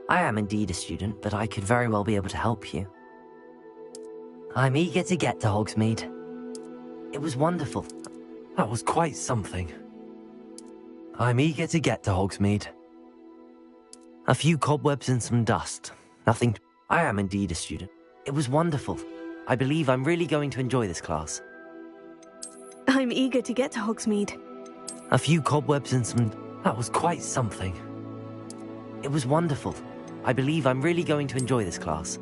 I am indeed a student, but I could very well be able to help you. I'm eager to get to Hogsmeade. It was wonderful. That was quite something. I'm eager to get to Hogsmeade. A few cobwebs and some dust. Nothing. I am indeed a student. It was wonderful. I believe I'm really going to enjoy this class. I'm eager to get to Hogsmeade. A few cobwebs and some... That was quite something. It was wonderful. I believe I'm really going to enjoy this class.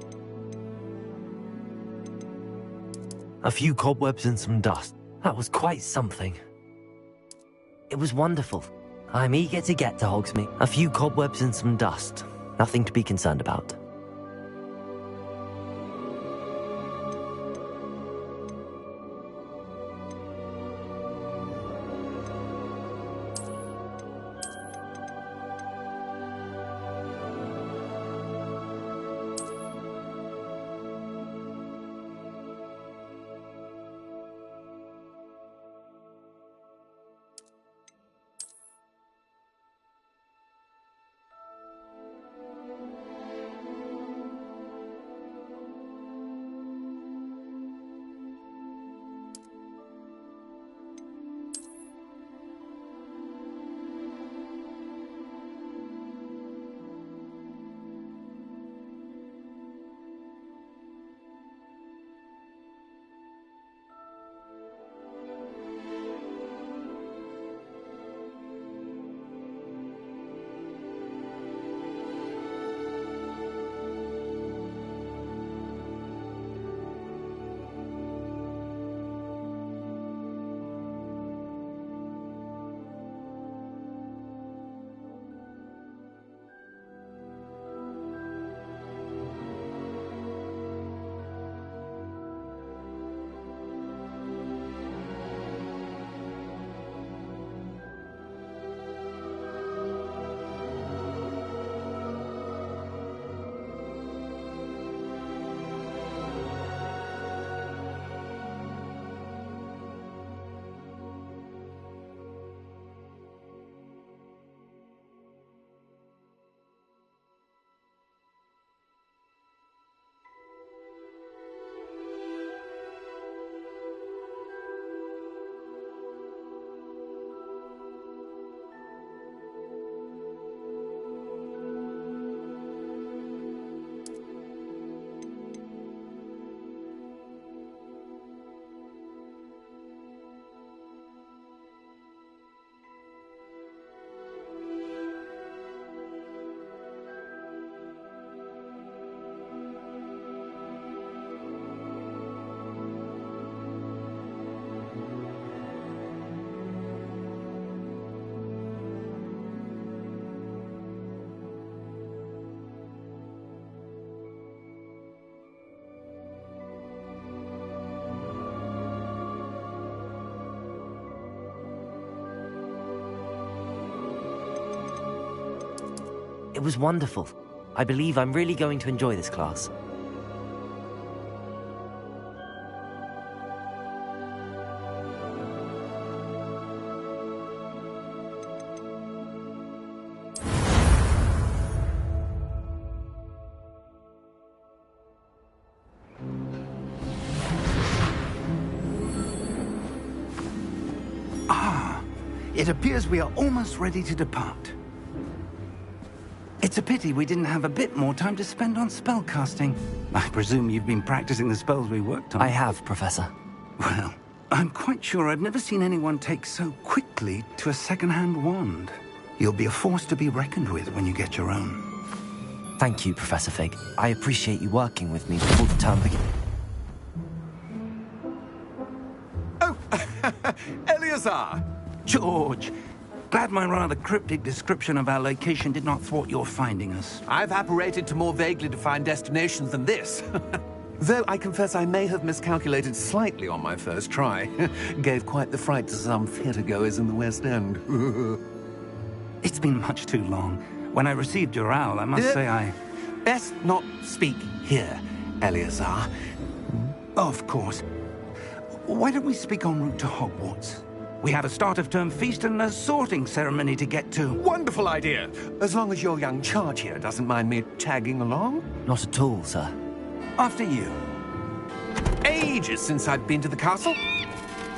A few cobwebs and some dust. That was quite something. It was wonderful. I'm eager to get to Hogsmeade. A few cobwebs and some dust. Nothing to be concerned about. It was wonderful. I believe I'm really going to enjoy this class. It appears we are almost ready to depart. It's a pity we didn't have a bit more time to spend on spellcasting. I presume you've been practicing the spells we worked on. I have, Professor. Well, I'm quite sure I've never seen anyone take so quickly to a second-hand wand. You'll be a force to be reckoned with when you get your own. Thank you, Professor Fig. I appreciate you working with me before the term begins. Oh, Eleazar! George! Glad my rather cryptic description of our location did not thwart your finding us. I've apparated to more vaguely defined destinations than this. Though I confess I may have miscalculated slightly on my first try. Gave quite the fright to some theatre-goers in the West End. It's been much too long. When I received your owl, I must say I... Best not speak here, Eleazar. Of course. Why don't we speak en route to Hogwarts? We have a start-of-term feast and a sorting ceremony to get to. Wonderful idea. As long as your young charge here doesn't mind me tagging along. Not at all, sir. After you. Ages since I've been to the castle.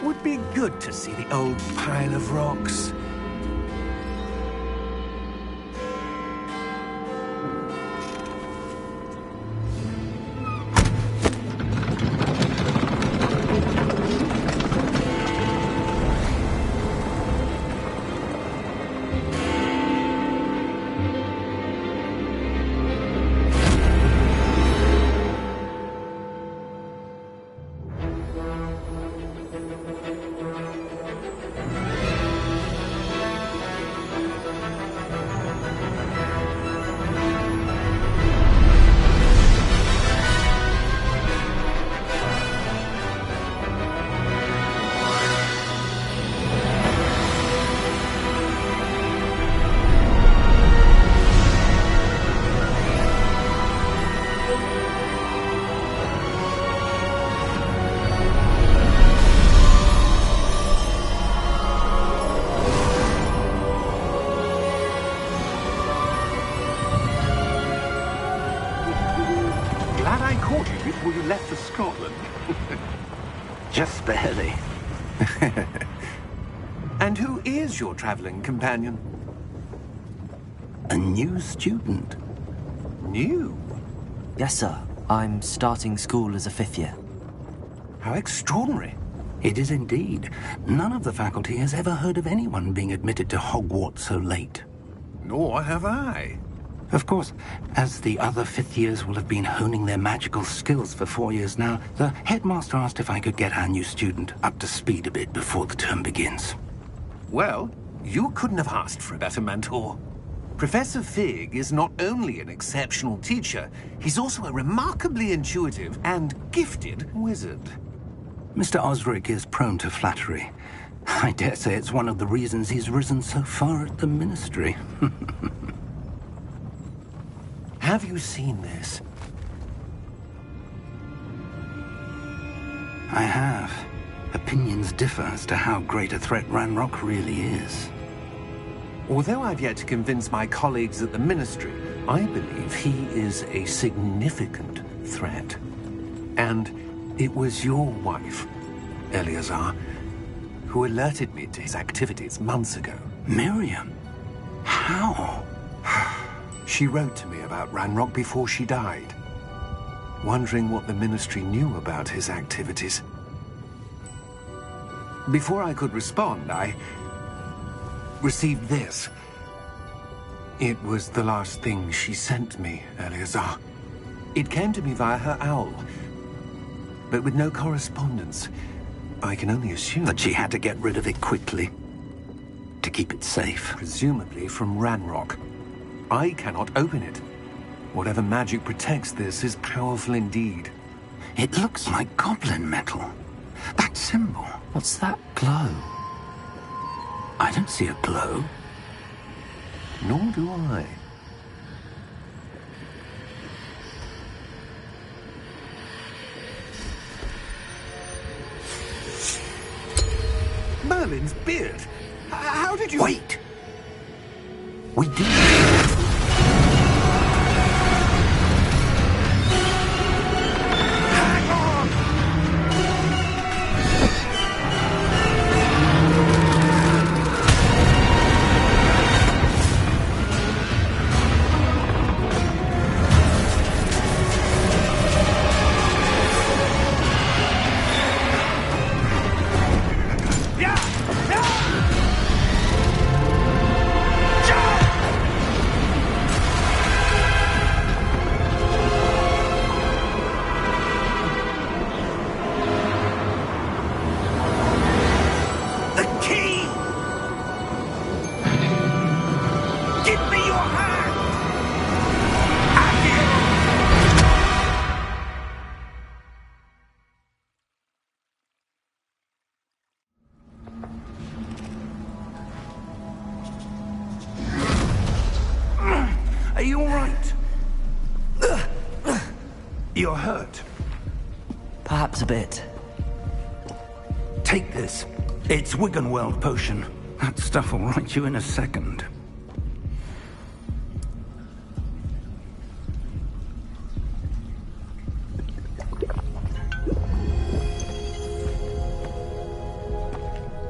Would be good to see the old pile of rocks. Before you left for Scotland. Just barely. And who is your traveling companion? A new student. New? Yes, sir. I'm starting school as a 5th year. How extraordinary. It is indeed. None of the faculty has ever heard of anyone being admitted to Hogwarts so late. Nor have I. Of course, as the other 5th years will have been honing their magical skills for 4 years now, the headmaster asked if I could get our new student up to speed a bit before the term begins. Well, you couldn't have asked for a better mentor. Professor Fig is not only an exceptional teacher, he's also a remarkably intuitive and gifted wizard. Mr. Osric is prone to flattery. I dare say it's one of the reasons he's risen so far at the Ministry. Have you seen this? I have. Opinions differ as to how great a threat Ranrock really is. Although I've yet to convince my colleagues at the Ministry, I believe he is a significant threat. And it was your wife, Eleazar, who alerted me to his activities months ago. Miriam? How? She wrote to me about Ranrock before she died, wondering what the Ministry knew about his activities. Before I could respond, I received this. It was the last thing she sent me, Eleazar. It came to me via her owl, but with no correspondence. I can only assume that she had to get rid of it quickly, to keep it safe. Presumably from Ranrock. I cannot open it. Whatever magic protects this is powerful indeed. It looks like goblin metal. That symbol. What's that glow? I don't see a glow. Nor do I. Merlin's beard. How did you... Wait! We did. Are you all right? You're hurt. Perhaps a bit. Take this. It's Wiggenweld potion. That stuff will right you in a second.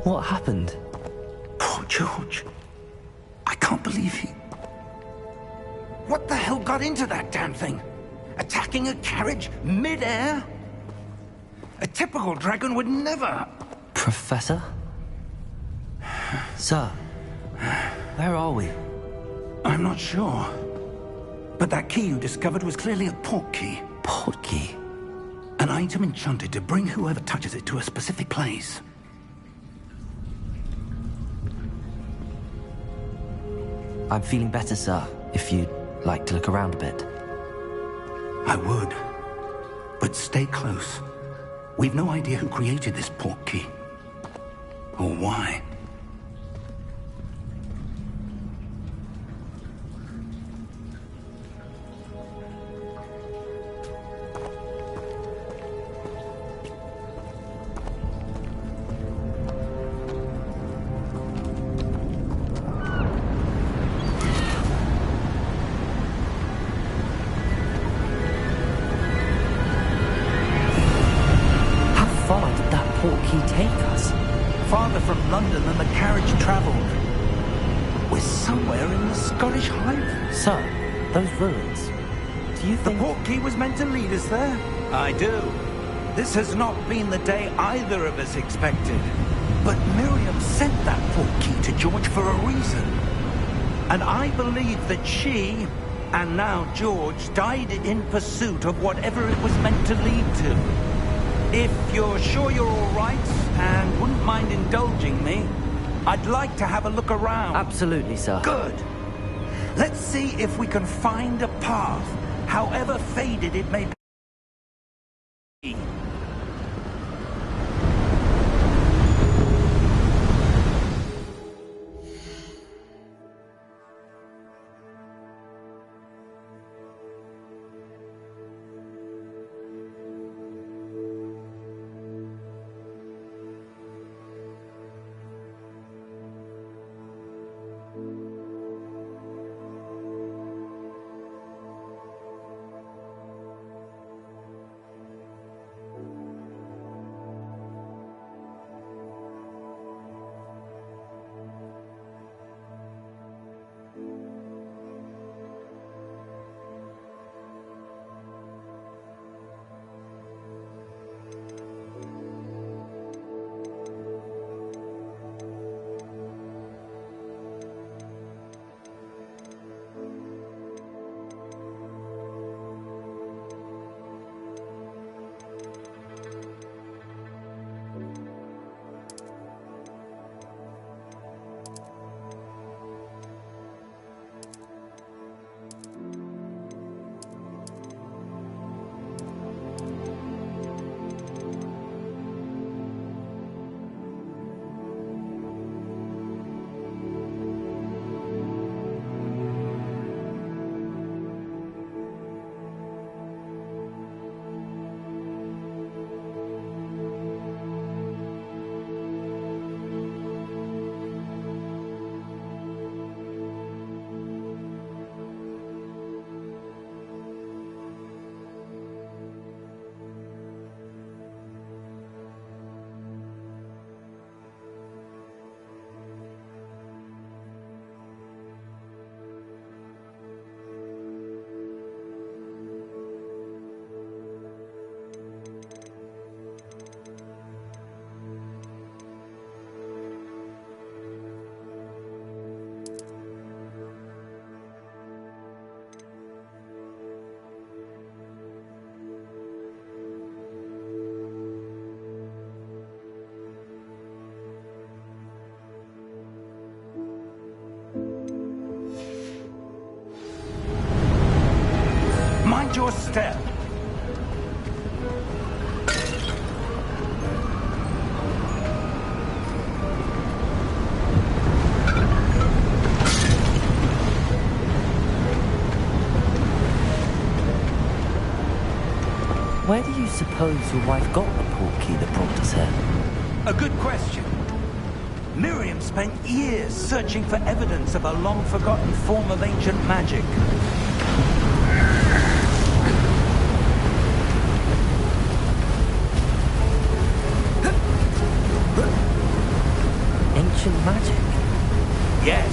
What happened? Poor George. I can't believe he... What the hell got into that damn thing? Attacking a carriage mid-air? A typical dragon would never... Professor? Sir, where are we? I'm not sure. But that key you discovered was clearly a port key. Port key? An item enchanted to bring whoever touches it to a specific place. I'm feeling better, sir, if you'd like to look around a bit. I would. But stay close. We've no idea who created this port key. Or why. Farther from London than the carriage travelled. We're somewhere in the Scottish Highlands. Sir, those ruins. Do you think... The port key was meant to lead us there? I do. This has not been the day either of us expected. But Miriam sent that port key to George for a reason. And I believe that she, and now George, died in pursuit of whatever it was meant to lead to. If you're sure you're all right and wouldn't mind indulging me, I'd like to have a look around. Absolutely, sir. Good. Let's see if we can find a path, however faded it may be. Mind your step. Where do you suppose your wife got the port key that brought us here? A good question. Miriam spent years searching for evidence of a long-forgotten form of ancient magic. Ancient magic? Yes,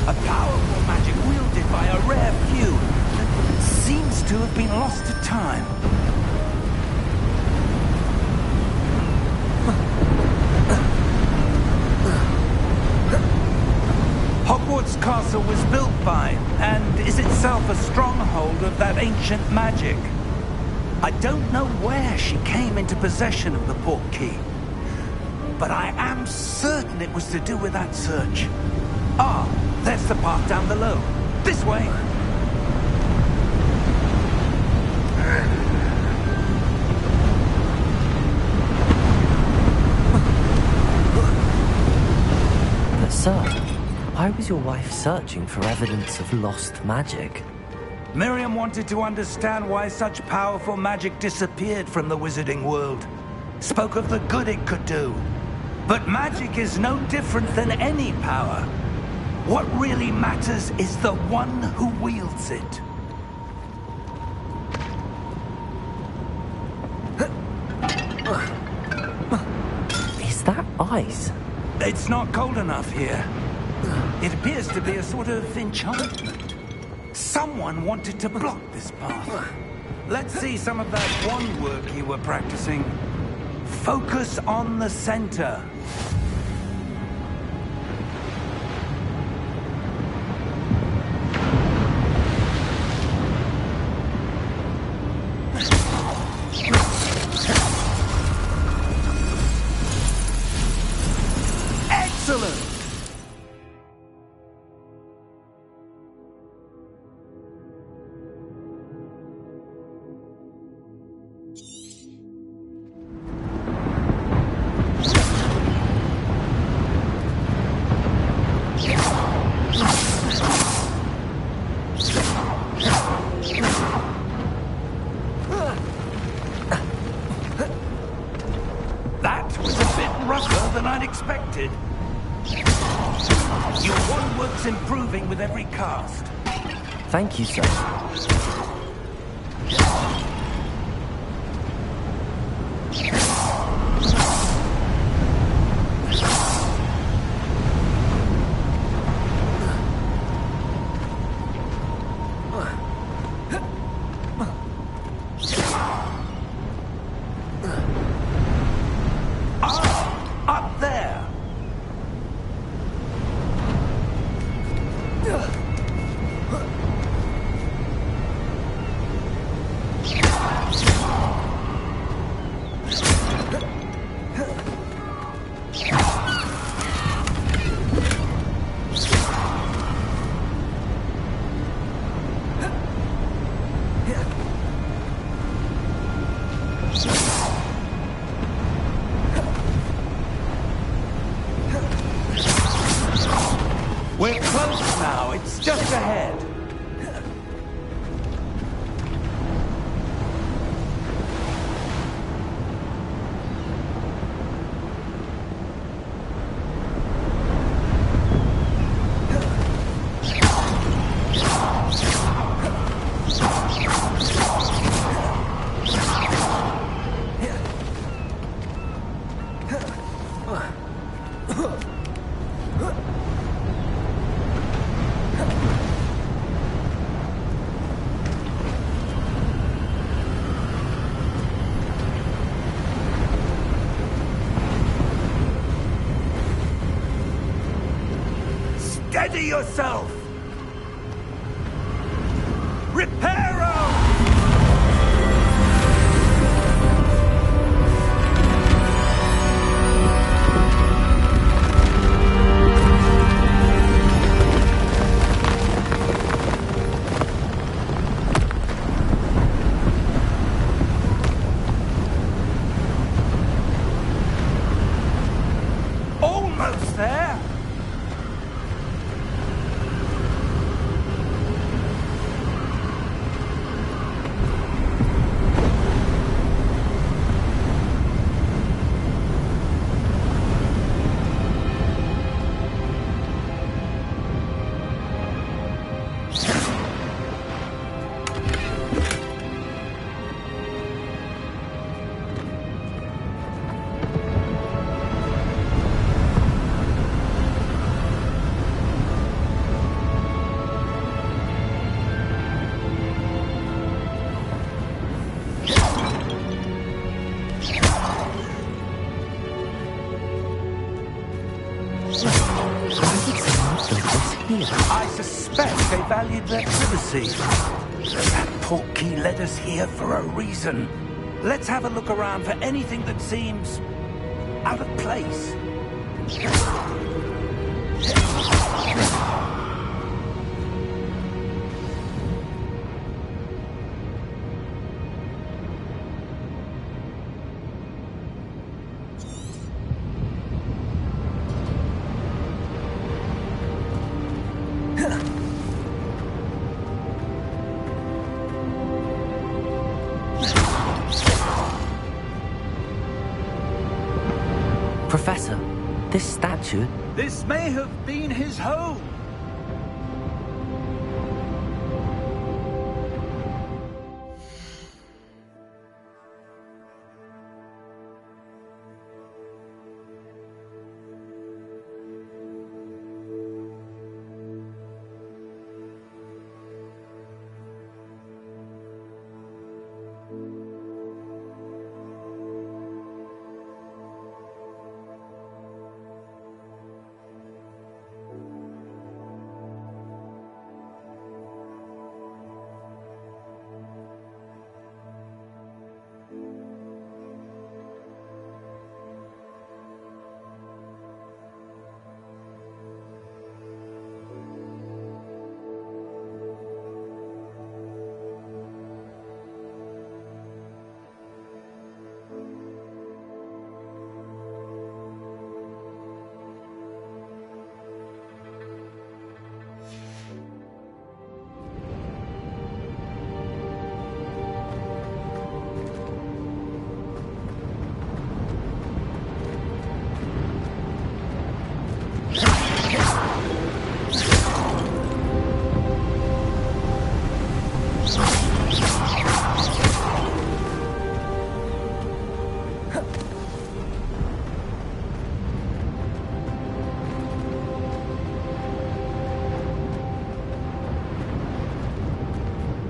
a powerful magic wielded by a rare few that seems to have been lost to time. Hogwarts Castle was built by, and is itself a stronghold of that ancient magic. I don't know where she came into possession of the portkey, but I am certain it was to do with that search. Ah, there's the path down below. This way. But sir, why was your wife searching for evidence of lost magic? Miriam wanted to understand why such powerful magic disappeared from the wizarding world. Spoke of the good it could do. But magic is no different than any power. What really matters is the one who wields it. Is that ice? It's not cold enough here. It appears to be a sort of enchantment. Someone wanted to block this path. Let's see some of that wand work you were practicing. Focus on the center. Excellent! That was a bit rougher than I'd expected. Your wand work's improving with every cast. Thank you, sir. Up there! We're close now. It's just ahead. Steady yourself! Reparo! Almost there! I suspect they valued their privacy. That portkey led us here for a reason. Let's have a look around for anything that seems out of place. Professor, this statue... This may have been his home.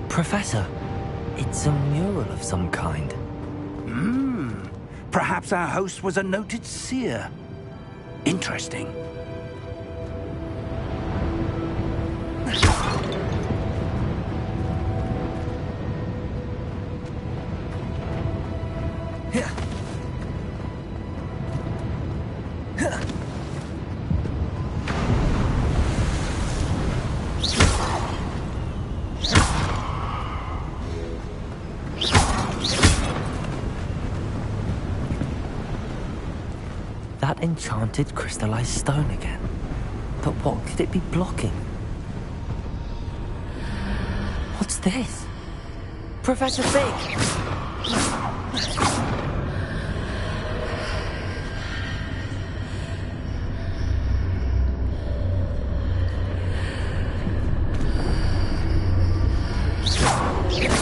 Professor, it's a mural of some kind. Perhaps our host was a noted seer. Interesting. That enchanted crystallized stone again. But what could it be blocking? What's this? Professor Fig!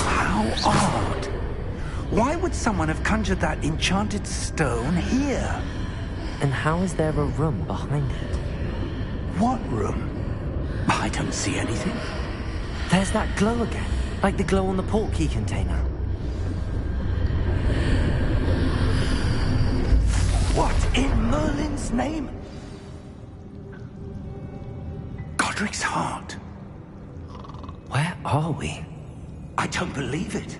How odd. Why would someone have conjured that enchanted stone here? And how is there a room behind it? What room? I don't see anything. There's that glow again, like the glow on the portkey container. What in Merlin's name? Godric's heart. Where are we? I don't believe it.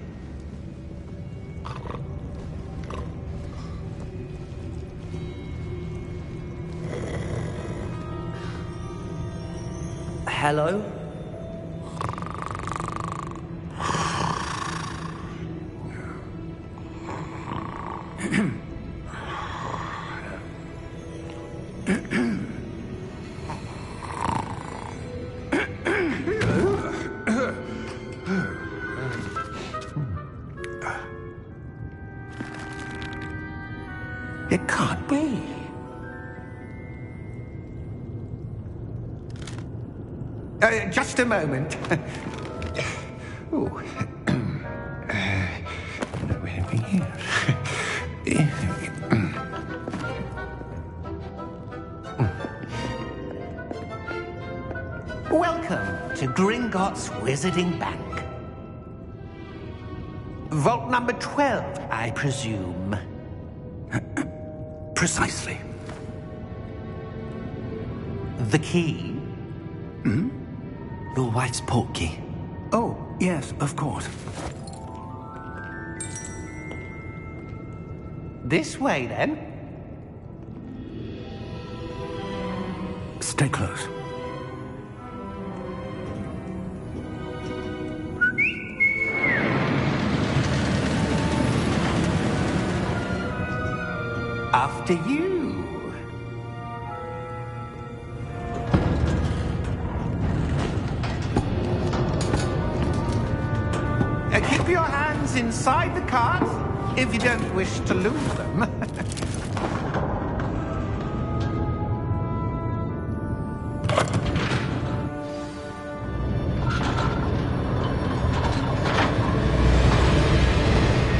Hello? It can't be. Just a moment. Oh. Anything here? Welcome to Gringotts Wizarding Bank. Vault number 12, I presume. Precisely. The key? Hmm? Your wife's portkey. Oh, yes, of course. This way, then. Stay close. After you. Keep your hands inside the cart if you don't wish to lose them.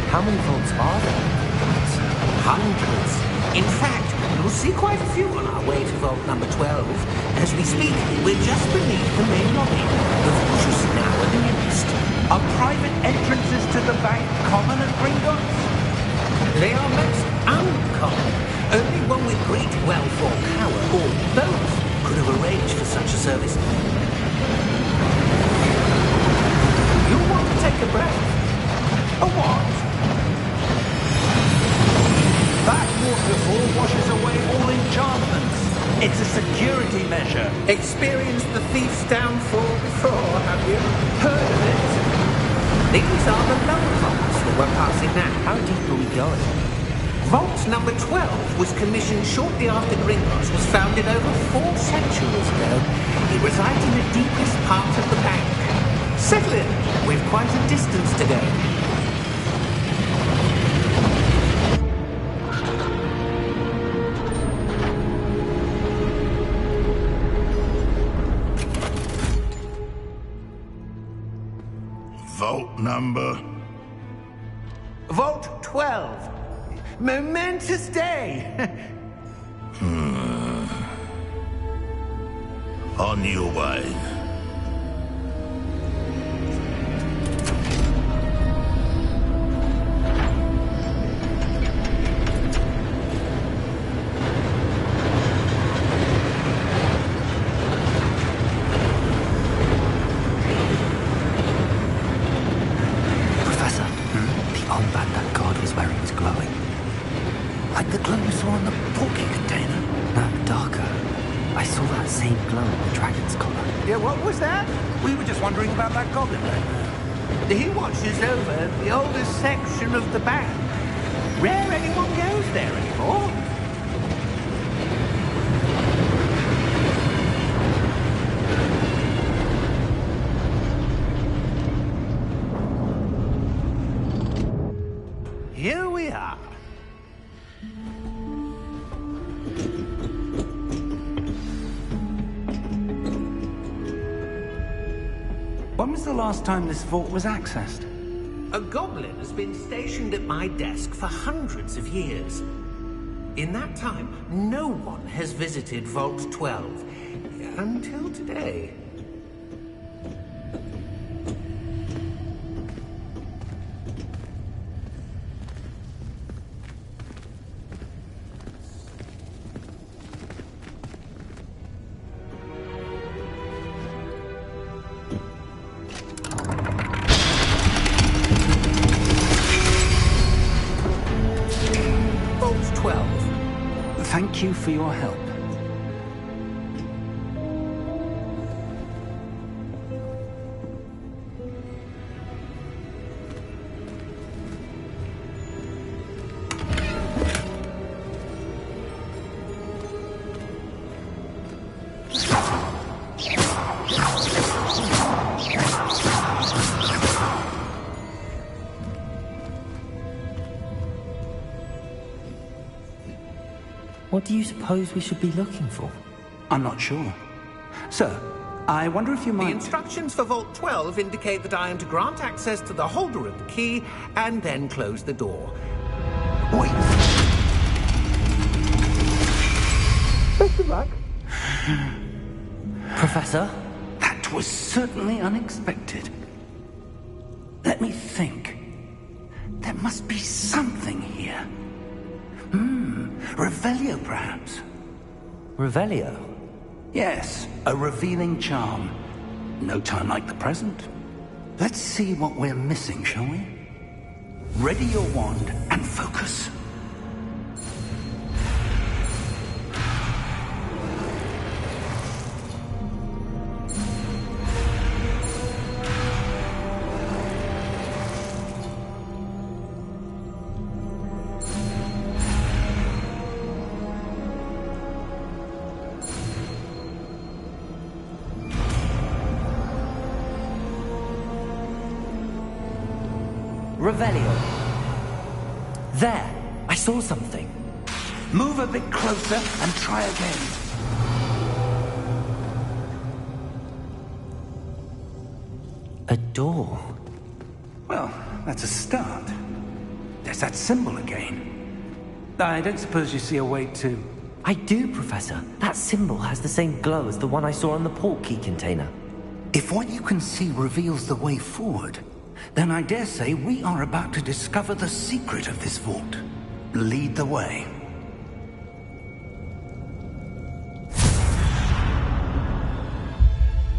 How many vaults are there? Hundreds. In fact, you'll see quite a few on our way to vault number 12. As we speak, we're just beneath the main lobby. The vault you see now are the newest. Are private entrances to the bank common at Gringotts? They are most uncommon. Only one with great wealth or power, or both, could have arranged for such a service. You want to take a breath? A what? That waterfall washes away all enchantments. It's a security measure. Experienced the thief's downfall before, have you? Heard of it? These are the lower vaults that we're passing now. How deep are we going? Vault number 12 was commissioned shortly after Gringotts was founded over 4 centuries ago. It resides in the deepest part of the bank. Settle in. We've quite a distance to go. Vault number? Vault 12. Momentous day. On your way. Professor, the armband that guard was wearing was glowing. Like the glow you saw on the portkey container? No, darker. I saw that same glow on the dragon's collar. Yeah, what was that? We were just wondering about that goblin back there. He watches over the oldest section of the bank. Rare anyone goes there anymore. Here we are. When was the last time this vault was accessed? A goblin has been stationed at my desk for hundreds of years. In that time, no one has visited Vault 12. Until today. Vault 12. Thank you for your help. What do you suppose we should be looking for? I'm not sure. Sir, I wonder if you The might... instructions for Vault 12 indicate that I am to grant access to the holder of the key and then close the door. Wait. Best of luck. Professor? That was certainly unexpected. Let me think. There must be something here. Revelio, perhaps? Revelio? Yes, a revealing charm. No time like the present. Let's see what we're missing, shall we? Ready your wand and focus. Revelio. There! I saw something. Move a bit closer and try again. A door. Well, that's a start. There's that symbol again. I don't suppose you see a way to... I do, Professor. That symbol has the same glow as the one I saw on the port key container. If what you can see reveals the way forward, then I dare say we are about to discover the secret of this vault. Lead the way.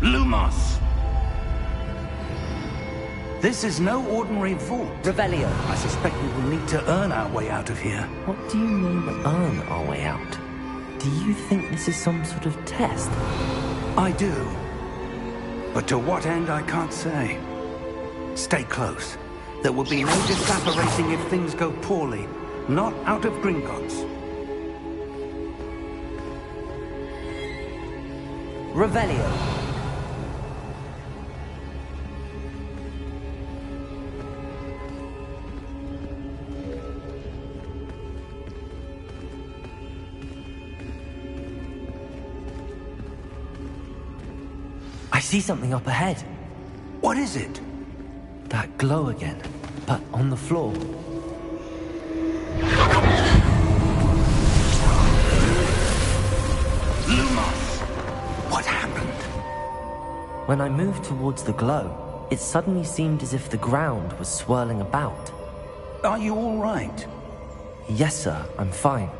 Lumos! This is no ordinary vault. Revelio. I suspect we will need to earn our way out of here. What do you mean, earn our way out? Do you think this is some sort of test? I do. But to what end, I can't say. Stay close. There will be no disapparating if things go poorly. Not out of Gringotts. Revelio. I see something up ahead. What is it? That glow again, but on the floor. Lumos! What happened? When I moved towards the glow, it suddenly seemed as if the ground was swirling about. Are you all right? Yes, sir, I'm fine.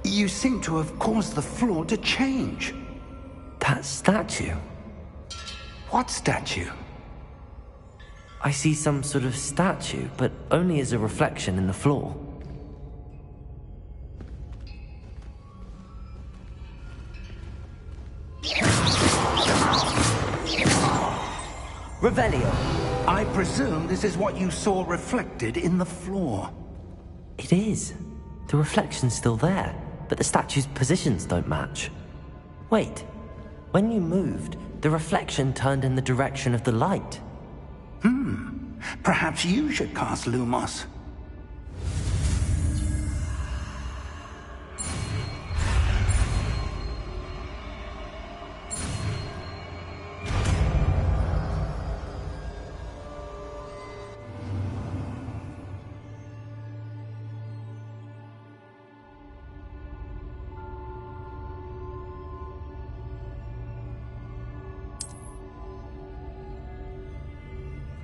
You seem to have caused the floor to change. That statue. What statue? I see some sort of statue, but only as a reflection in the floor. Revelio. I presume this is what you saw reflected in the floor. It is. The reflection's still there, but the statue's positions don't match. Wait. When you moved, the reflection turned in the direction of the light. Perhaps you should cast Lumos.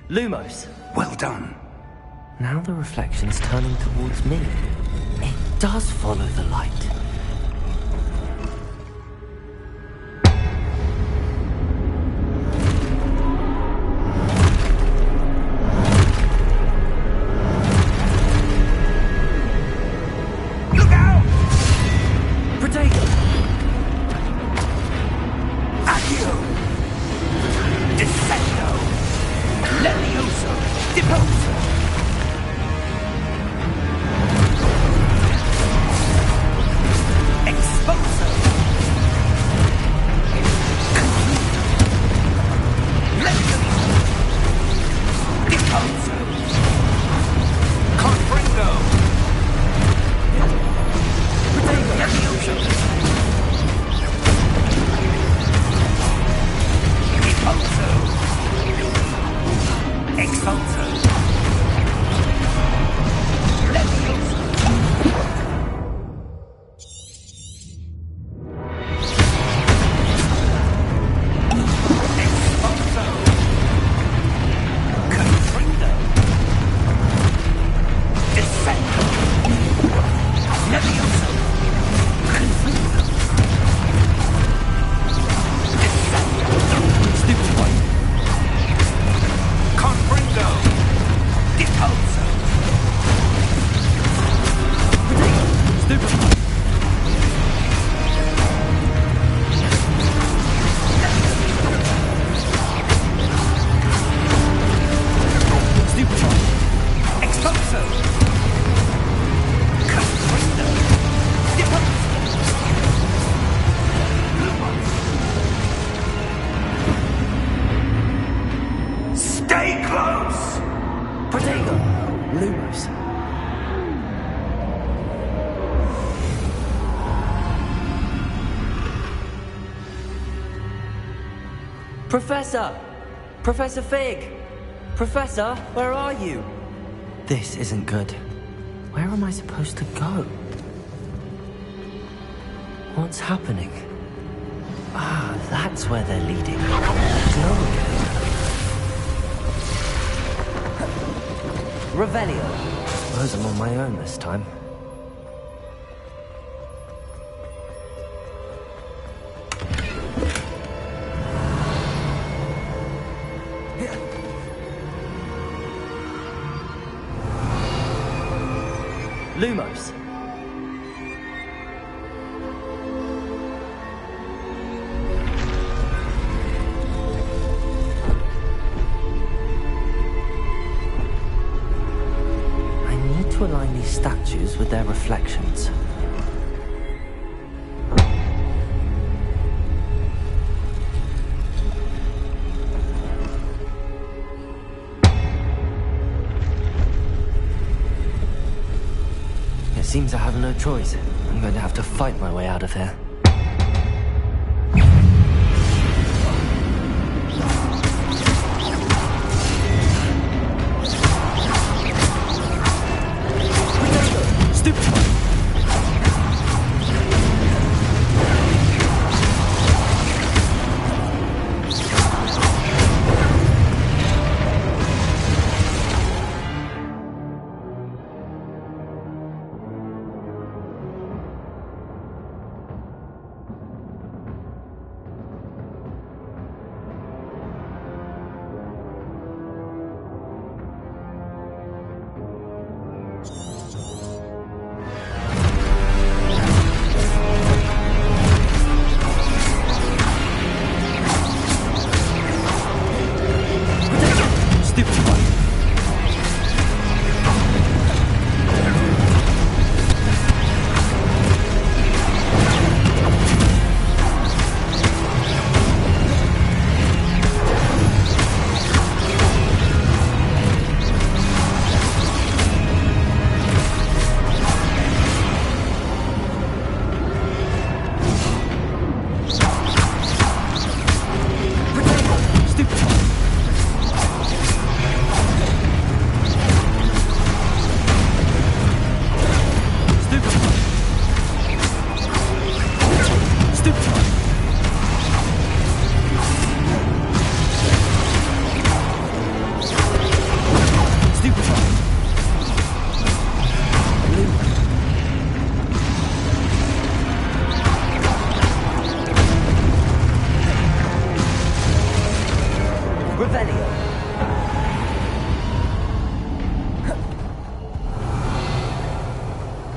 Lumos. Well done. Now the reflection's turning towards me. It does follow the light. Look out! Protego! Accio! Defendo! Levioso! Deposo! Stay close! Protego! Lumos. Professor! Professor Fig! Professor, where are you? This isn't good. Where am I supposed to go? What's happening? Ah, that's where they're leading. Glow again. Revelio. Suppose I'm on my own this time. Lumos. I need to align these statues with their reflections. Seems I have no choice. I'm going to have to fight my way out of here. Stupid!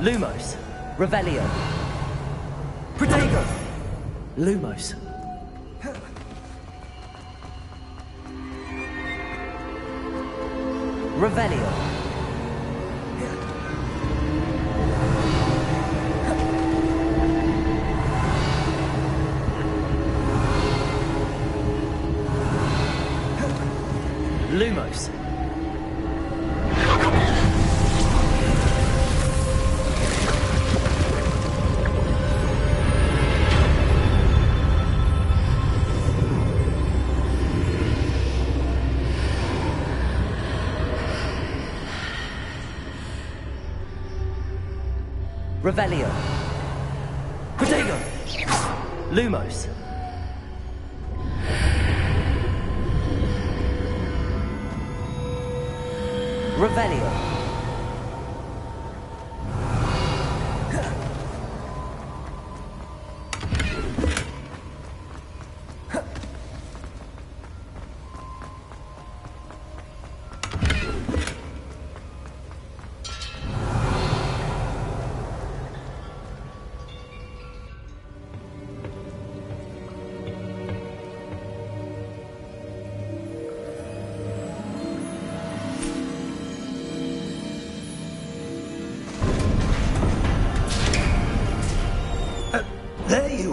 Lumos. Revelio. Protego. Lumos. Revelio. Lumos. Revelio. Protego. Lumos. Revelio.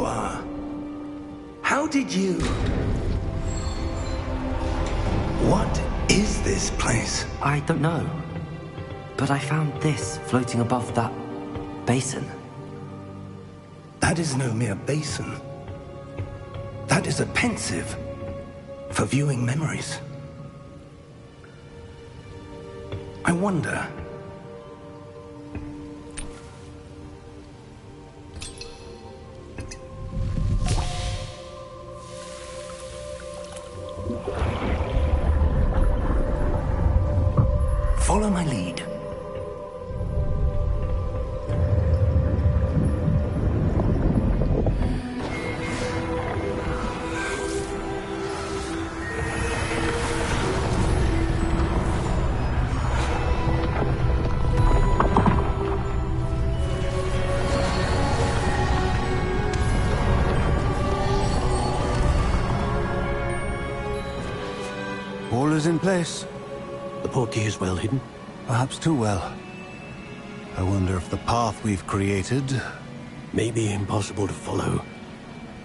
are. How did you... What is this place? I don't know. But I found this floating above that basin. That is no mere basin. That is a pensive for viewing memories. I wonder... Follow my lead. All is in place. The portkey is well hidden. Perhaps too well. I wonder if the path we've created... May be impossible to follow.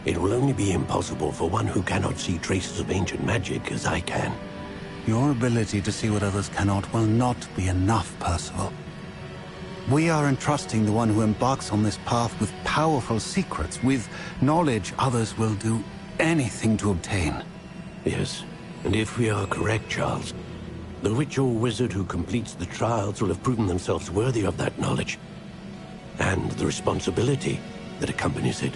It will only be impossible for one who cannot see traces of ancient magic as I can. Your ability to see what others cannot will not be enough, Percival. We are entrusting the one who embarks on this path with powerful secrets, with knowledge others will do anything to obtain. Yes, and if we are correct, Charles, the witch or wizard who completes the trials will have proven themselves worthy of that knowledge, and the responsibility that accompanies it.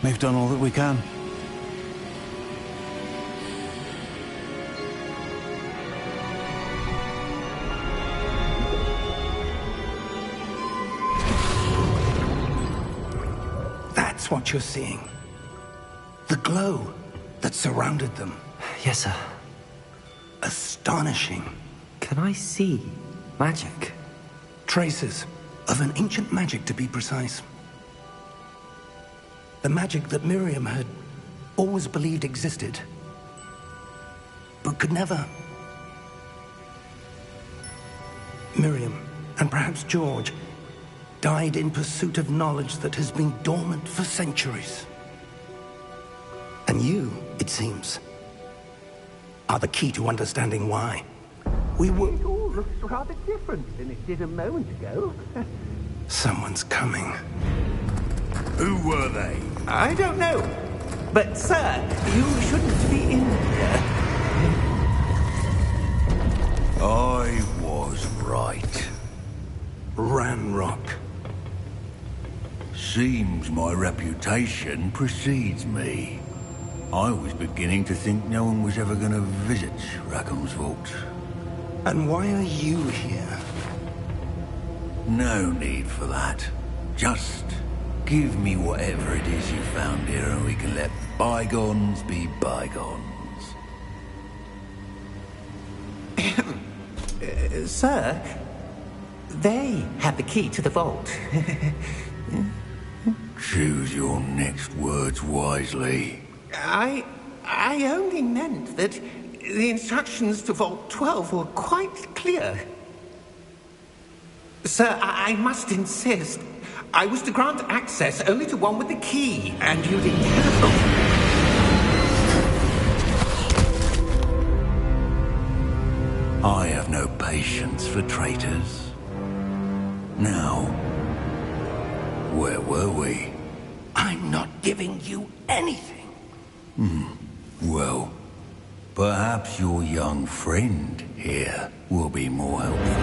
We've done all that we can. That's what you're seeing. The glow that surrounded them. Yes, sir. Astonishing. Can I see magic? Traces of an ancient magic, to be precise. The magic that Miriam had always believed existed, but could never. Miriam, and perhaps George, died in pursuit of knowledge that has been dormant for centuries. And you, it seems, are the key to understanding why. It all looks rather different than it did a moment ago. Someone's coming. Who were they? I don't know. But, sir, you shouldn't be in here. I was right. Ranrock. Seems my reputation precedes me. I was beginning to think no one was ever going to visit Rackham's vault. And why are you here? No need for that. Just give me whatever it is you found here and we can let bygones be bygones. Sir, they had the key to the vault. Choose your next words wisely. I only meant that the instructions to Vault 12 were quite clear. Sir, I must insist. I was to grant access only to one with the key, and you didn't have... I have no patience for traitors. Now, where were we? I'm not giving you anything. Well, perhaps your young friend here will be more helpful.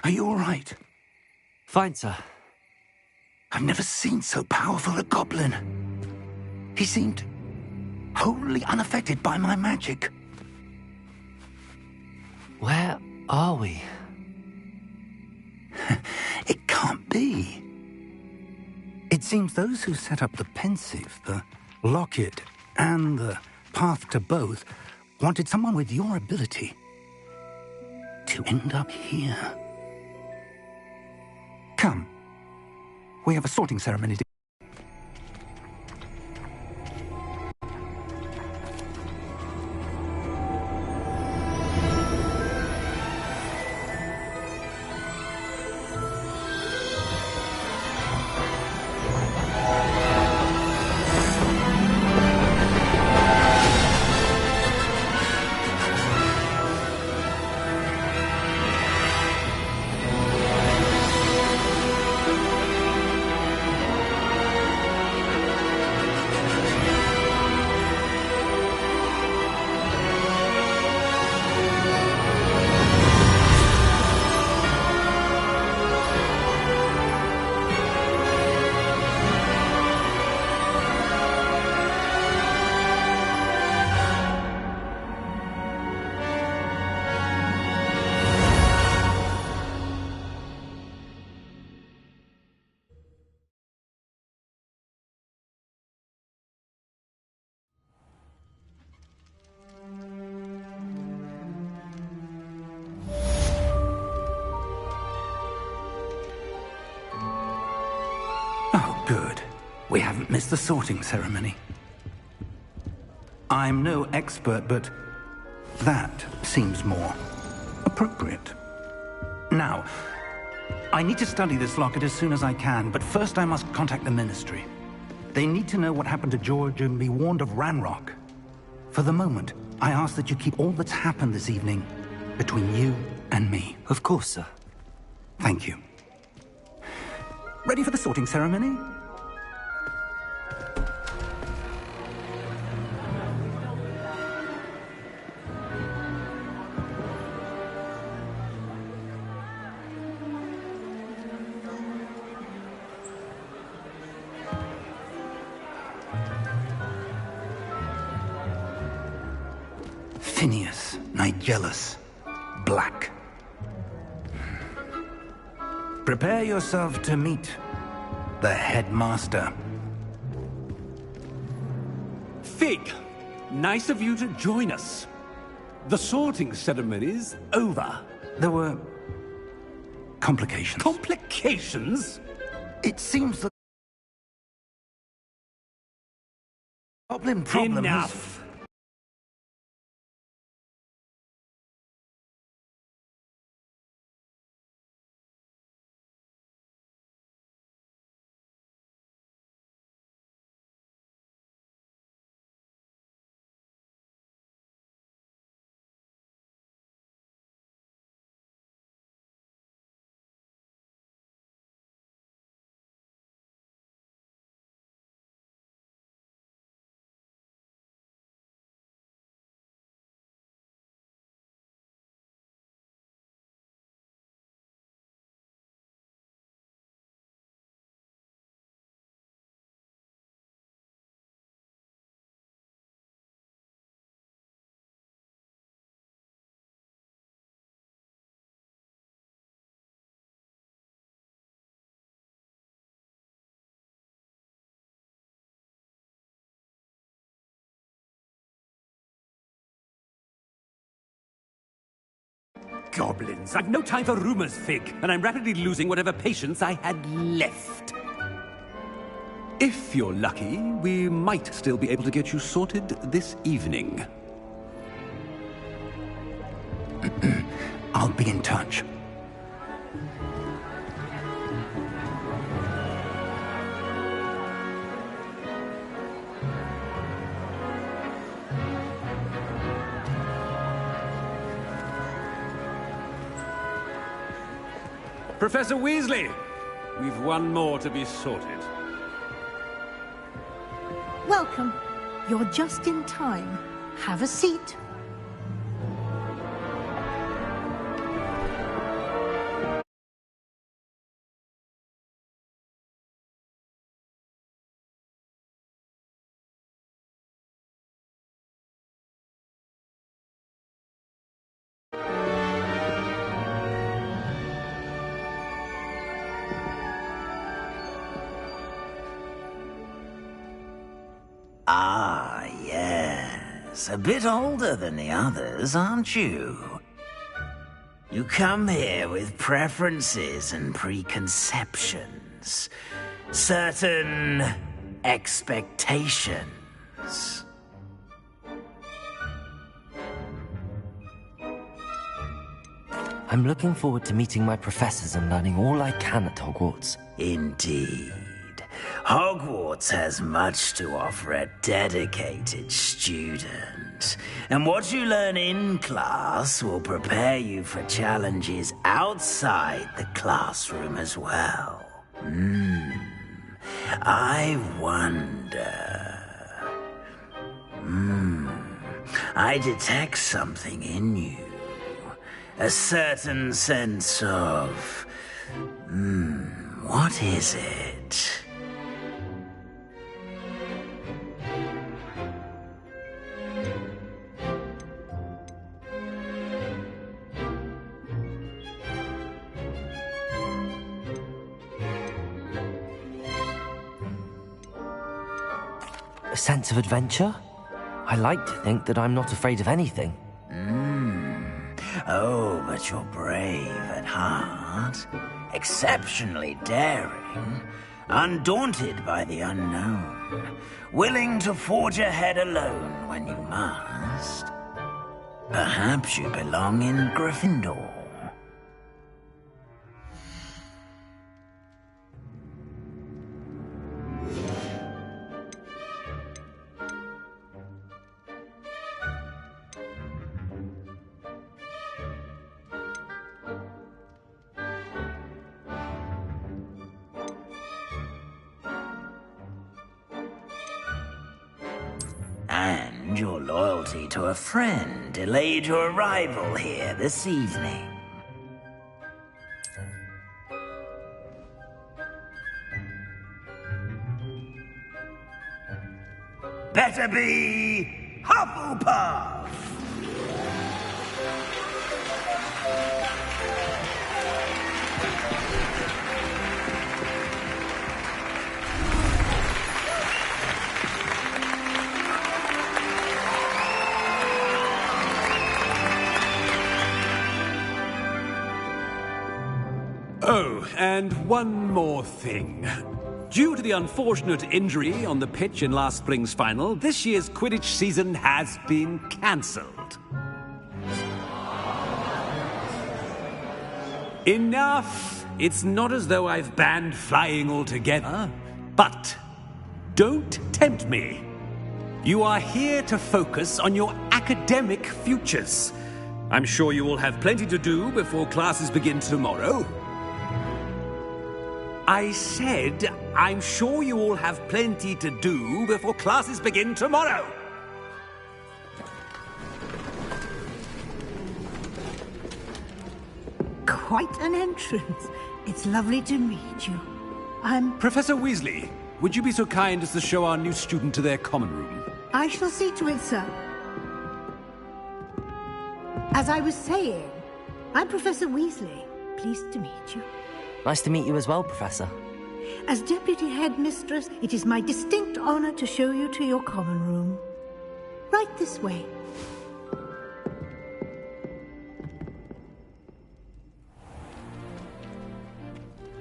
Are you all right? Fine, sir. I've never seen so powerful a goblin. He seemed wholly unaffected by my magic. Where are we? It can't be. It seems those who set up the pensive, the locket, and the path to both wanted someone with your ability to end up here. Come. We have a sorting ceremony to... Oh, good. We haven't missed the sorting ceremony. I'm no expert, but that seems more appropriate. Now, I need to study this locket as soon as I can, but first I must contact the Ministry. They need to know what happened to George and be warned of Ranrock. For the moment, I ask that you keep all that's happened this evening between you and me. Of course, sir. Thank you. Ready for the sorting ceremony? Phineas, Nigellus, Black. Prepare yourself to meet the headmaster. Fig, nice of you to join us. The sorting ceremony's over. There were complications. Complications? It seems the goblin problem Enough. Goblins. I've no time for rumors, Fig, and I'm rapidly losing whatever patience I had left. If you're lucky, we might still be able to get you sorted this evening. I'll be in touch. Professor Weasley, we've one more to be sorted. Welcome. You're just in time. Have a seat. Ah, yes. A bit older than the others, aren't you? You come here with preferences and preconceptions. Certain expectations. I'm looking forward to meeting my professors and learning all I can at Hogwarts. Indeed. Hogwarts has much to offer a dedicated student. And what you learn in class will prepare you for challenges outside the classroom as well. I wonder... I detect something in you. A certain sense of... what is it? A sense of adventure? I like to think that I'm not afraid of anything. Oh, but you're brave at heart. Exceptionally daring. Undaunted by the unknown. Willing to forge ahead alone when you must. Perhaps you belong in Gryffindor. And your loyalty to a friend delayed your arrival here this evening. Better be Hufflepuff! Oh, and one more thing. Due to the unfortunate injury on the pitch in last spring's final, this year's Quidditch season has been cancelled. Enough! It's not as though I've banned flying altogether. But don't tempt me. You are here to focus on your academic futures. I'm sure you will have plenty to do before classes begin tomorrow. I said, I'm sure you all have plenty to do before classes begin tomorrow. Quite an entrance. It's lovely to meet you. I'm... Professor Weasley, would you be so kind as to show our new student to their common room? I shall see to it, sir. As I was saying, I'm Professor Weasley. Pleased to meet you. Nice to meet you as well, Professor. As Deputy Headmistress, it is my distinct honor to show you to your common room. Right this way.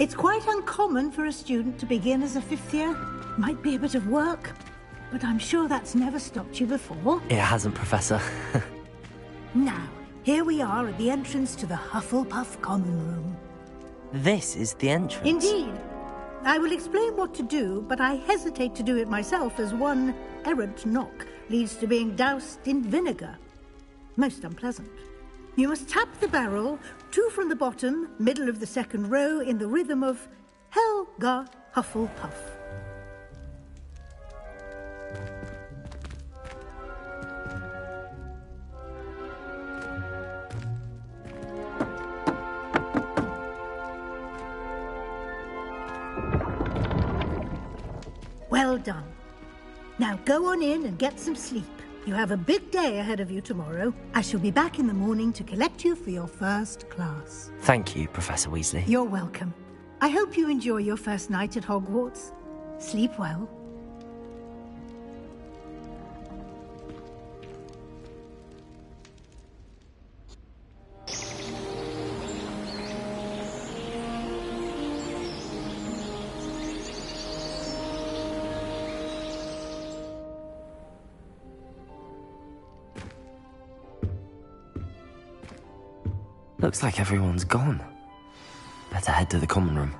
It's quite uncommon for a student to begin as a fifth year. Might be a bit of work, but I'm sure that's never stopped you before. It hasn't, Professor. Now, here we are at the entrance to the Hufflepuff common room. This is the entrance. Indeed. I will explain what to do, but I hesitate to do it myself as one errant knock leads to being doused in vinegar. Most unpleasant. You must tap the barrel, 2 from the bottom, middle of the second row, in the rhythm of Helga Hufflepuff. Well done. Now go on in and get some sleep. You have a big day ahead of you tomorrow. I shall be back in the morning to collect you for your first class. Thank you, Professor Weasley. You're welcome. I hope you enjoy your first night at Hogwarts. Sleep well. Looks like everyone's gone. Better head to the common room.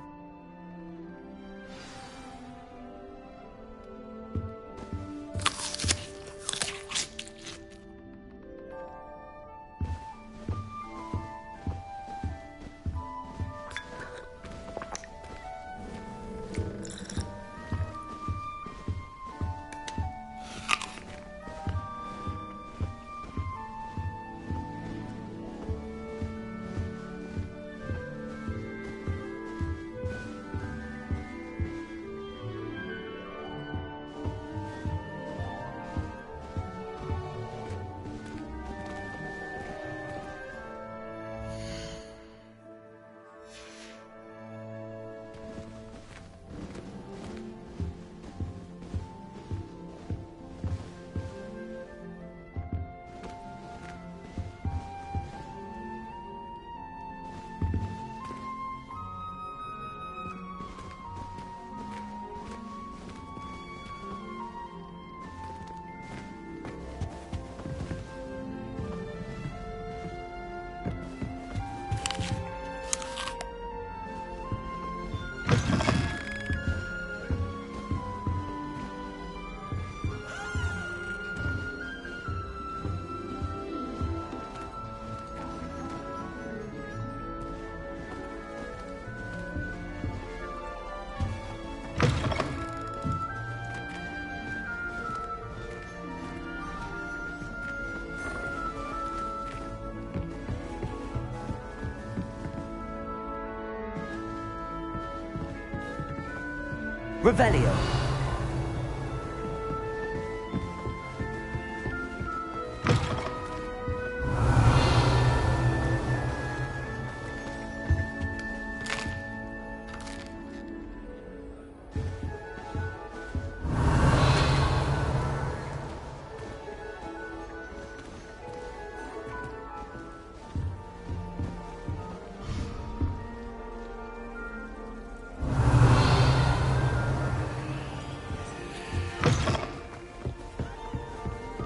Revelio.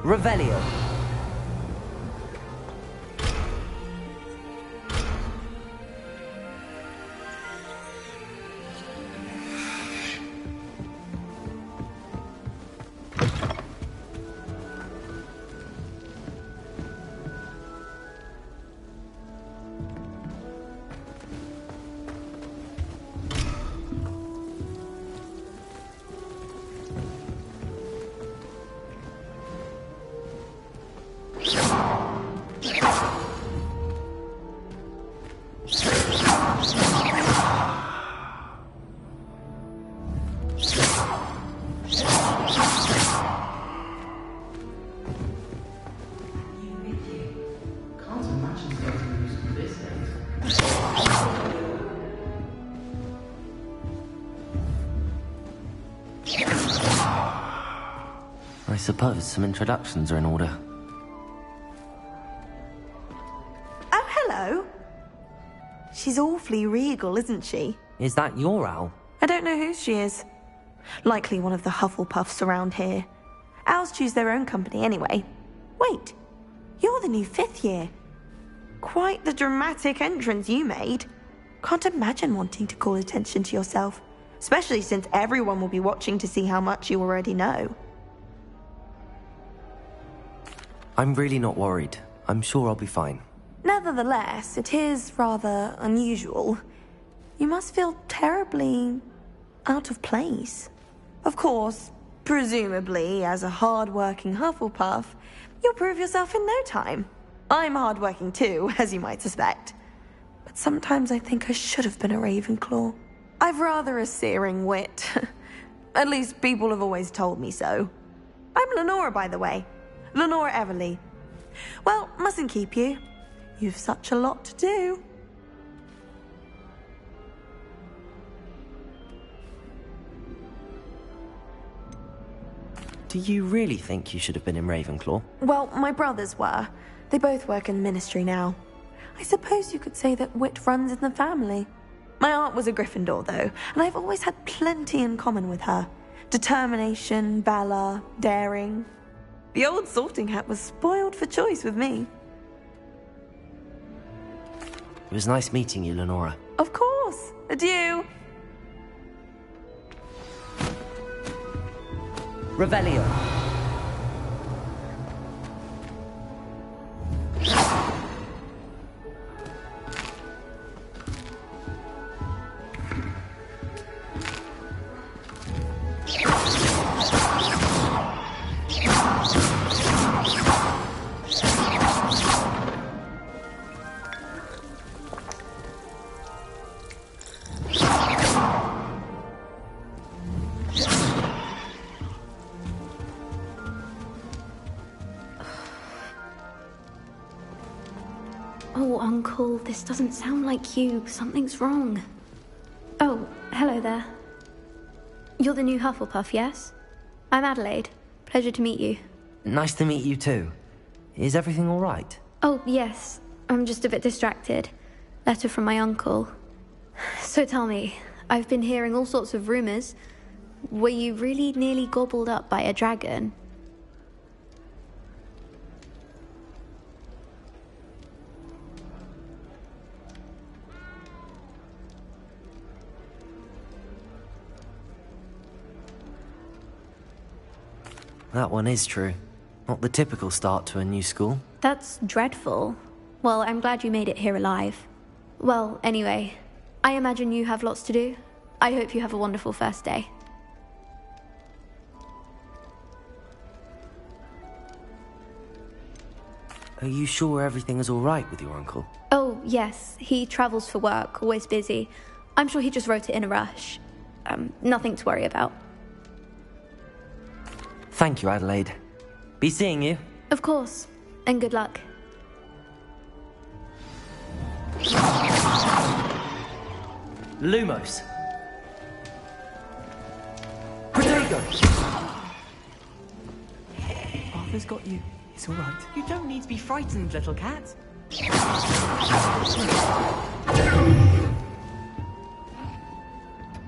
Revelio. I suppose some introductions are in order. Oh, hello. She's awfully regal, isn't she? Is that your owl? I don't know who she is. Likely one of the Hufflepuffs around here. Owls choose their own company anyway. Wait, you're the new 5th year. Quite the dramatic entrance you made. Can't imagine wanting to call attention to yourself, especially since everyone will be watching to see how much you already know. I'm really not worried. I'm sure I'll be fine. Nevertheless, it is rather unusual. You must feel terribly out of place. Of course, presumably, as a hard-working Hufflepuff, you'll prove yourself in no time. I'm hard-working too, as you might suspect. But sometimes I think I should have been a Ravenclaw. I've rather a searing wit. At least people have always told me so. I'm Lenora, by the way. Lenora Everly. Well, mustn't keep you. You've such a lot to do. Do you really think you should have been in Ravenclaw? Well, my brothers were. They both work in the Ministry now. I suppose you could say that wit runs in the family. My aunt was a Gryffindor, though, and I've always had plenty in common with her. Determination, valor, daring. The old sorting hat was spoiled for choice with me. It was nice meeting you, Lenora. Of course. Adieu. Revelio. Oh, Uncle, this doesn't sound like you. Something's wrong. Oh, hello there. You're the new Hufflepuff, yes? I'm Adelaide. Pleasure to meet you. Nice to meet you too. Is everything all right? Oh, yes. I'm just a bit distracted. Letter from my uncle. So tell me, I've been hearing all sorts of rumors. Were you really nearly gobbled up by a dragon? That one is true. Not the typical start to a new school. That's dreadful. Well, I'm glad you made it here alive. Well, anyway, I imagine you have lots to do. I hope you have a wonderful first day. Are you sure everything is all right with your uncle? Oh, yes. He travels for work, always busy. I'm sure he just wrote it in a rush. Nothing to worry about. Thank you, Adelaide. Be seeing you. Of course. And good luck. Lumos. Protego! Arthur's got you. It's all right. You don't need to be frightened, little cat.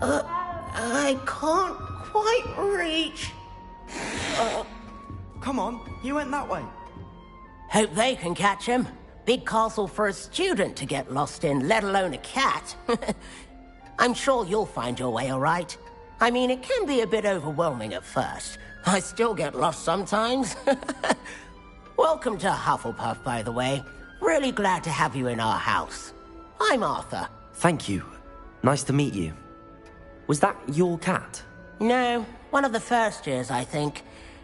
I can't quite reach. Come on, you went that way. Hope they can catch him. Big castle for a student to get lost in, let alone a cat. I'm sure you'll find your way all right. I mean, it can be a bit overwhelming at first. I still get lost sometimes. Welcome to Hufflepuff, by the way. Really glad to have you in our house. I'm Arthur. Thank you. Nice to meet you. Was that your cat? No, one of the first years, I think.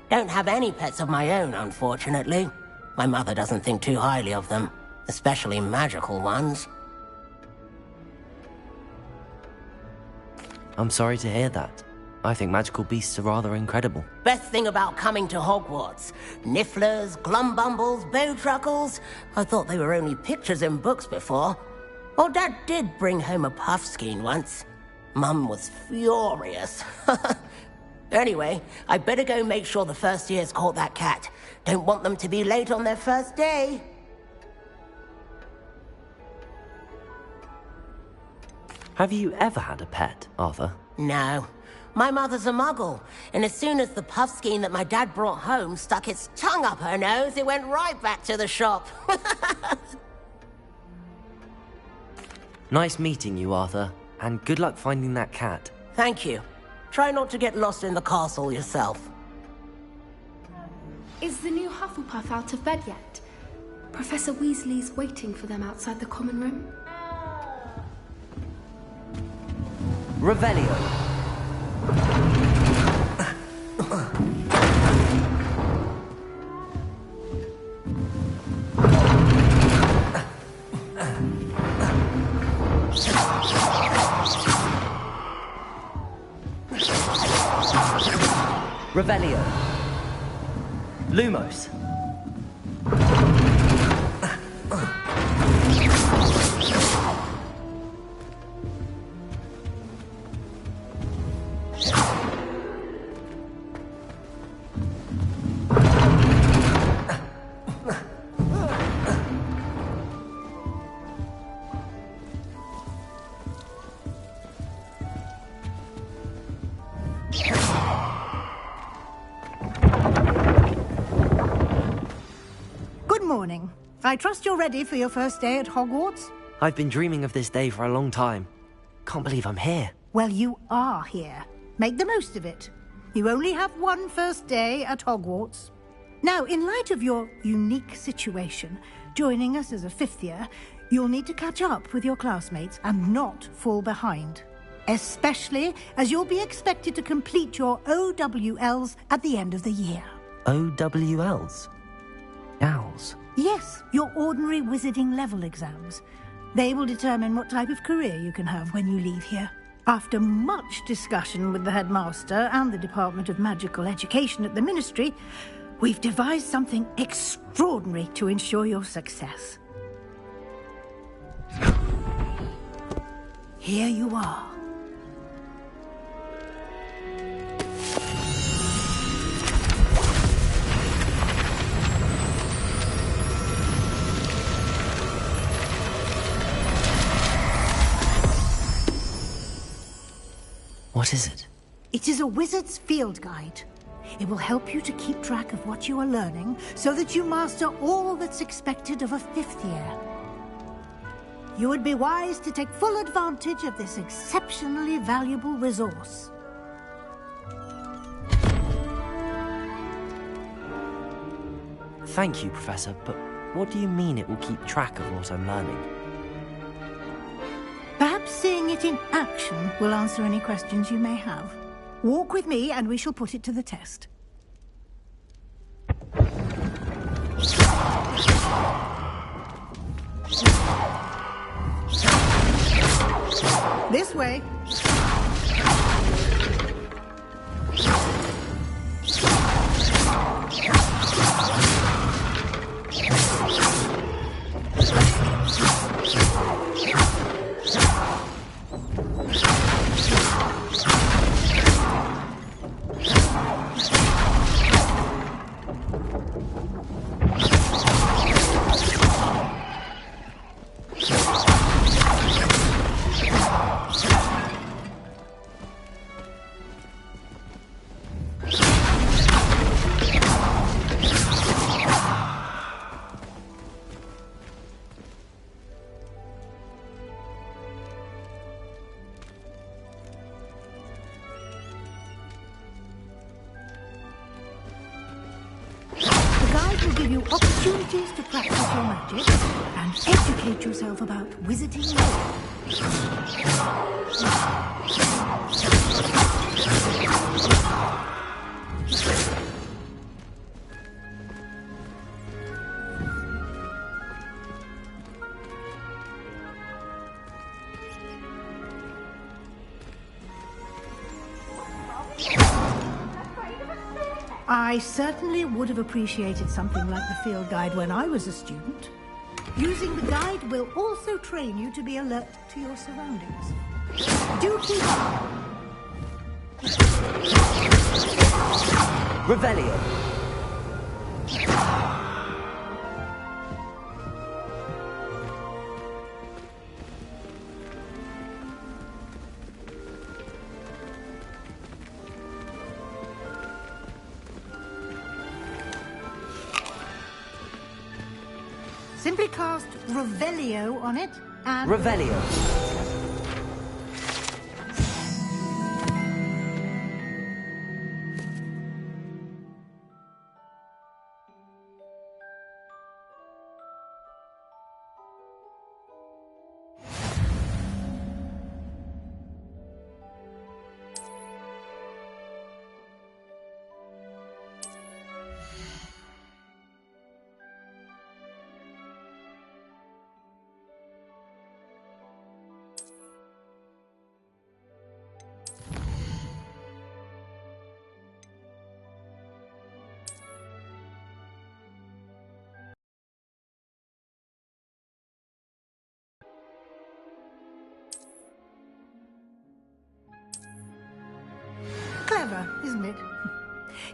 Don't have any pets of my own, unfortunately. My mother doesn't think too highly of them, especially magical ones. I'm sorry to hear that. I think magical beasts are rather incredible. Best thing about coming to Hogwarts. Nifflers, glumbumbles, bowtruckles. I thought they were only pictures in books before. Well, Dad did bring home a puffskein once. Mum was furious. Anyway, I better go make sure the first years caught that cat. Don't want them to be late on their first day. Have you ever had a pet, Arthur? No. My mother's a muggle, and as soon as the puffskein that my dad brought home stuck its tongue up her nose, it went right back to the shop. Nice meeting you, Arthur, and good luck finding that cat. Thank you. Try not to get lost in the castle yourself. Is the new Hufflepuff out of bed yet? Professor Weasley's waiting for them outside the common room. Revelio. Revelio. Lumos. Good morning. I trust you're ready for your first day at Hogwarts. I've been dreaming of this day for a long time. Can't believe I'm here. Well, you are here. Make the most of it. You only have one first day at Hogwarts. Now, in light of your unique situation, joining us as a fifth year, you'll need to catch up with your classmates and not fall behind. Especially as you'll be expected to complete your OWLs at the end of the year. OWLs? Owls? Yes, your ordinary wizarding level exams. They will determine what type of career you can have when you leave here. After much discussion with the headmaster and the Department of Magical Education at the Ministry, we've devised something extraordinary to ensure your success. Here you are. What is it? It is a wizard's field guide. It will help you to keep track of what you are learning so that you master all that's expected of a fifth year. You would be wise to take full advantage of this exceptionally valuable resource. Thank you, Professor, but what do you mean it will keep track of what I'm learning? Perhaps seeing it in action will answer any questions you may have. Walk with me and we shall put it to the test. This way. Opportunities to practice your magic and educate yourself about wizarding lore. I certainly would have appreciated something like the field guide when I was a student. Using the guide will also train you to be alert to your surroundings. Do keep up. Revelio. Simply cast Revelio on it and... Revelio. Clever, isn't it?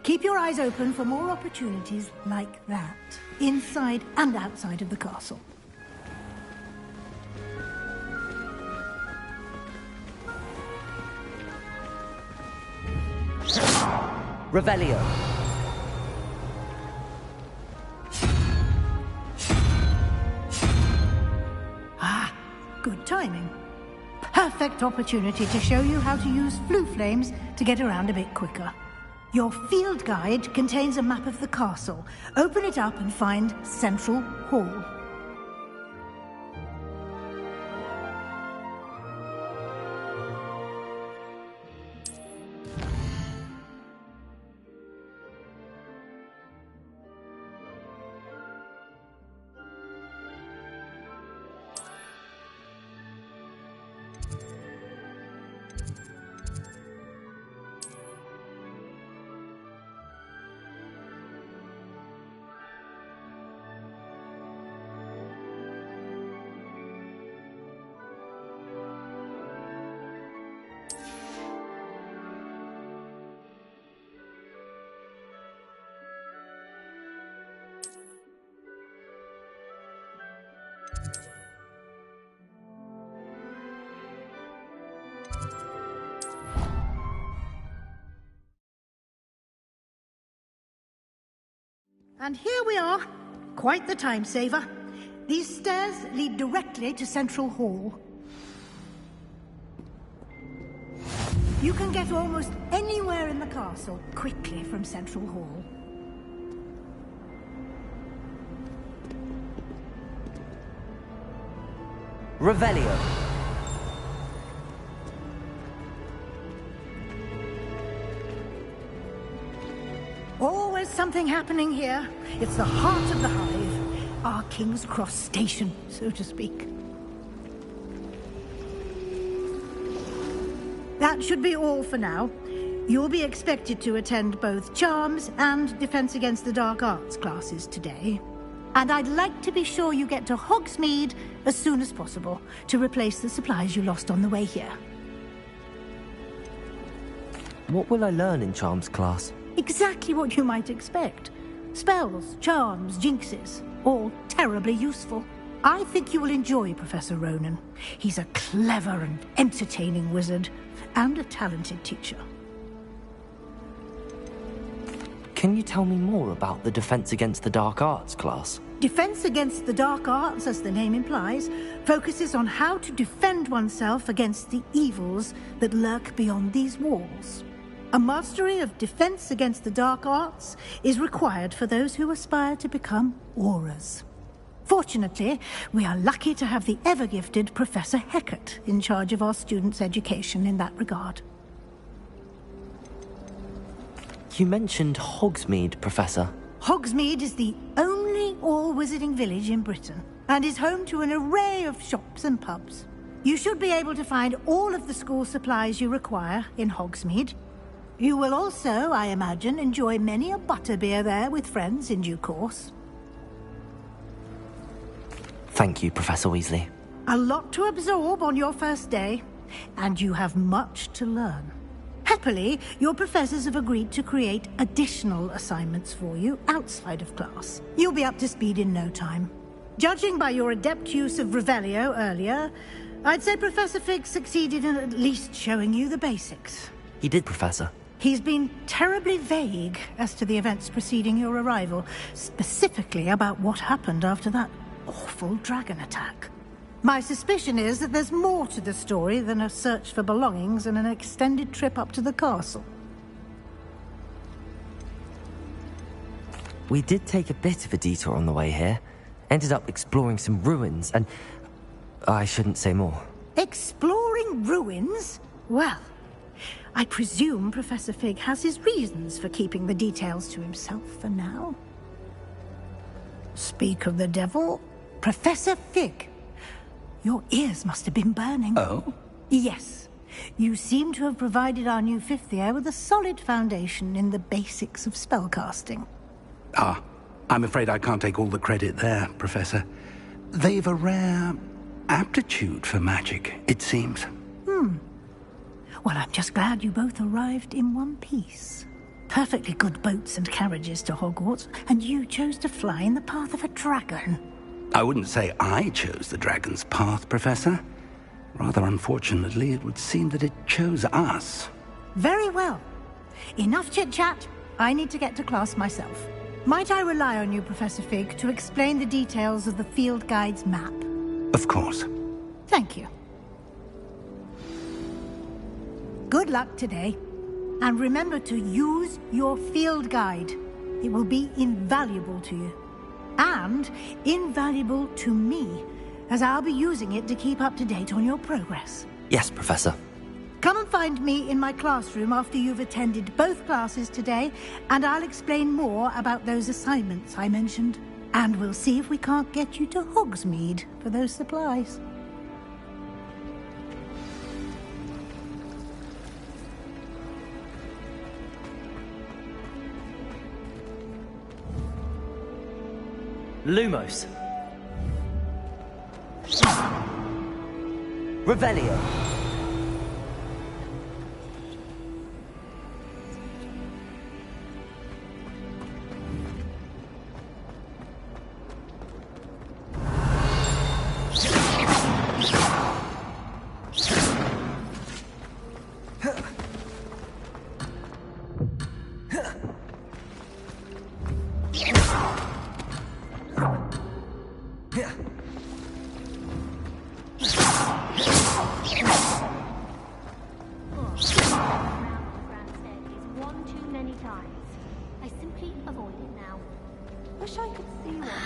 Keep your eyes open for more opportunities like that, inside and outside of the castle. Revelio. Good timing. Perfect opportunity to show you how to use flue flames to get around a bit quicker. Your field guide contains a map of the castle. Open it up and find Central Hall. And here we are. Quite the time saver. These stairs lead directly to Central Hall. You can get almost anywhere in the castle quickly from Central Hall. Revelio. Always something happening here. It's the heart of the hive. Our King's Cross station, so to speak. That should be all for now. You'll be expected to attend both Charms and Defense Against the Dark Arts classes today. And I'd like to be sure you get to Hogsmeade as soon as possible to replace the supplies you lost on the way here. What will I learn in Charms class? Exactly what you might expect. Spells, charms, jinxes, all terribly useful. I think you will enjoy Professor Ronan. He's a clever and entertaining wizard, and a talented teacher. Can you tell me more about the Defense Against the Dark Arts class? Defense Against the Dark Arts, as the name implies, focuses on how to defend oneself against the evils that lurk beyond these walls. A mastery of Defense Against the Dark Arts is required for those who aspire to become Aurors. Fortunately, we are lucky to have the ever-gifted Professor Hecat in charge of our students' education in that regard. You mentioned Hogsmeade, Professor. Hogsmeade is the only all-wizarding village in Britain, and is home to an array of shops and pubs. You should be able to find all of the school supplies you require in Hogsmeade. You will also, I imagine, enjoy many a butterbeer there with friends in due course. Thank you, Professor Weasley. A lot to absorb on your first day, and you have much to learn. Happily, your professors have agreed to create additional assignments for you outside of class. You'll be up to speed in no time. Judging by your adept use of Revelio earlier, I'd say Professor Fig succeeded in at least showing you the basics. He did, Professor. He's been terribly vague as to the events preceding your arrival, specifically about what happened after that awful dragon attack. My suspicion is that there's more to the story than a search for belongings and an extended trip up to the castle. We did take a bit of a detour on the way here. Ended up exploring some ruins and... I shouldn't say more. Exploring ruins? Well, I presume Professor Fig has his reasons for keeping the details to himself for now. Speak of the devil, Professor Fig. Your ears must have been burning. Oh? Yes. You seem to have provided our new fifth year with a solid foundation in the basics of spellcasting. Ah, I'm afraid I can't take all the credit there, Professor. They've a rare aptitude for magic, it seems. Well, I'm just glad you both arrived in one piece. Perfectly good boats and carriages to Hogwarts, and you chose to fly in the path of a dragon. I wouldn't say I chose the dragon's path, Professor. Rather unfortunately, it would seem that it chose us. Very well. Enough chit-chat. I need to get to class myself. Might I rely on you, Professor Fig, to explain the details of the field guide's map? Of course. Thank you. Good luck today. And remember to use your field guide. It will be invaluable to you. And invaluable to me, as I'll be using it to keep up to date on your progress. Yes, Professor. Come and find me in my classroom after you've attended both classes today, and I'll explain more about those assignments I mentioned. And we'll see if we can't get you to Hogsmeade for those supplies. Lumos. Revelio.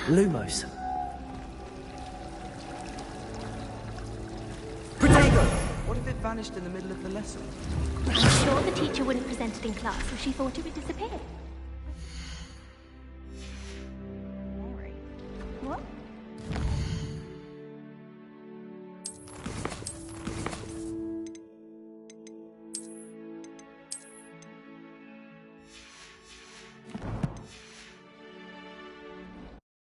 Lumos. Protego! What if it vanished in the middle of the lesson? I'm sure the teacher wouldn't present it in class if she thought it would disappear. What?